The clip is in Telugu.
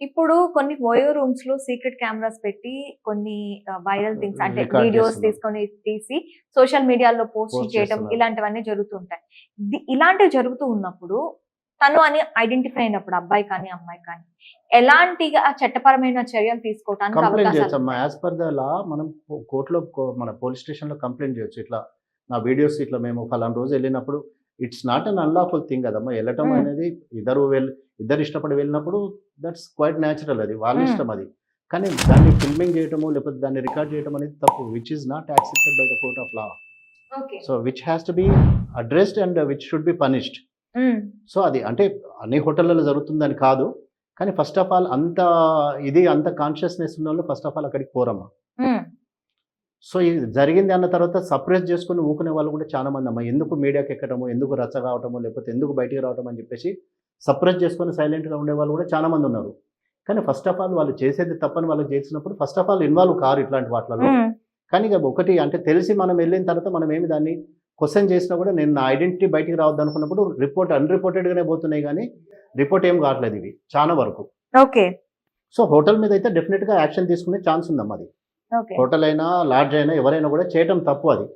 ఇప్పుడు కొన్ని ఓయో రూమ్స్ లో సీక్రెట్ కెమెరాస్ పెట్టి కొన్ని వైరల్ థింగ్స్ అంటే రికార్డ్ వీడియోస్ చేస్తున్నారు. తీసి సోషల్ మీడియాలో పోస్ట్ పోస్ట్ చేయడం చేస్తున్నారు. ఇలాంటివన్నీ జరుగుతుంటాయి. ఇలాంటివి జరుగుతూ ఉన్నప్పుడు తను అని ఐడెంటిఫై అయినప్పుడు అబ్బాయి కానీ అమ్మాయి కానీ ఎలాంటి చట్టపరమైన చర్యలు తీసుకోవడానికి కంప్లైంట్ అవకాశాలు చేయొచ్చమ్మా. ఉంటాయి? యాజ్ పర్ ద లా మనం కోర్టులో మన పోలీస్ స్టేషన్‌లో కంప్లెయింట్ చేయొచ్చు. ఇట్లా నా వీడియోస్ ఇట్లా మేము ఫలానా రోజు ఎళ్ళినప్పుడు it's not an unlawful thing కదమ్మా. ఎళ్ళటం ఉమ్, అనేది ఇద్దరు ఇష్టపడి వెళ్ళినప్పుడు దట్స్ క్వైట్ న్యాచురల్ అది. వాళ్ళ ఉమ్, ఇష్టం అది. కానీ దాన్ని ఫిల్మింగ్ చేయటము, లేకపోతే దాన్ని రికార్డ్ చేయడం అనేది తప్పు. Which is not accepted by the court of law. Okay. So which has to be addressed and which should be punished. Um, so అది అంటే అన్ని హోటళ్లలో జరుగుతుందని కాదు. కానీ ఫస్ట్ ఆఫ్ ఆల్ అంత కాన్షియస్‌నెస్ ఉన్నోళ్ళు ఫస్ట్ ఆఫ్ ఆల్ అక్కడికి పోరమ్మా. ఉమ్, సో ఇది జరిగింది అన్న తర్వాత సప్రెస్ చేసుకొని ఊకునే వాళ్ళు కూడా చాలా మంది అమ్మా. ఎందుకు మీడియాకి ఎక్కడము, ఎందుకు రచ్చ కావటము, లేకపోతే ఎందుకు బయటికి రావటం అని చెప్పేసి సప్రెస్ చేసుకొని సైలెంట్‌గా ఉండేవాళ్ళు కూడా చాలా మంది ఉన్నారు. కానీ ఫస్ట్ ఆఫ్ ఆల్ వాళ్ళు చేసేది తప్పని వాళ్ళకి చేసినప్పుడు first of all involve car ఇట్లాంటి వాటిలలో. ఉమ్, కానీ ఇక ఒకటి అంటే తెలిసి మనం వెళ్ళిన తర్వాత మనం ఏమి దాన్ని క్వెషన్ చేసినా కూడా నేను నా ఐడెంటిటీ బయటికి రావద్దు అనుకున్నప్పుడు అన్‌రిపోర్టెడ్‌గానే పోతున్నాయి గానీ రిపోర్ట్ ఏం కావట్లేదు ఇవి చాలా వరకు. ఓకే. సో హోటల్ మీద అయితే డెఫినిట్‌గా యాక్షన్ తీసుకునే ఛాన్స్ ఉందమ్మా అది. ఓకే. హోటల్ అయినా, లాడ్జ్ అయినా ఎవరైనా కూడా చేయటం తప్పు అది.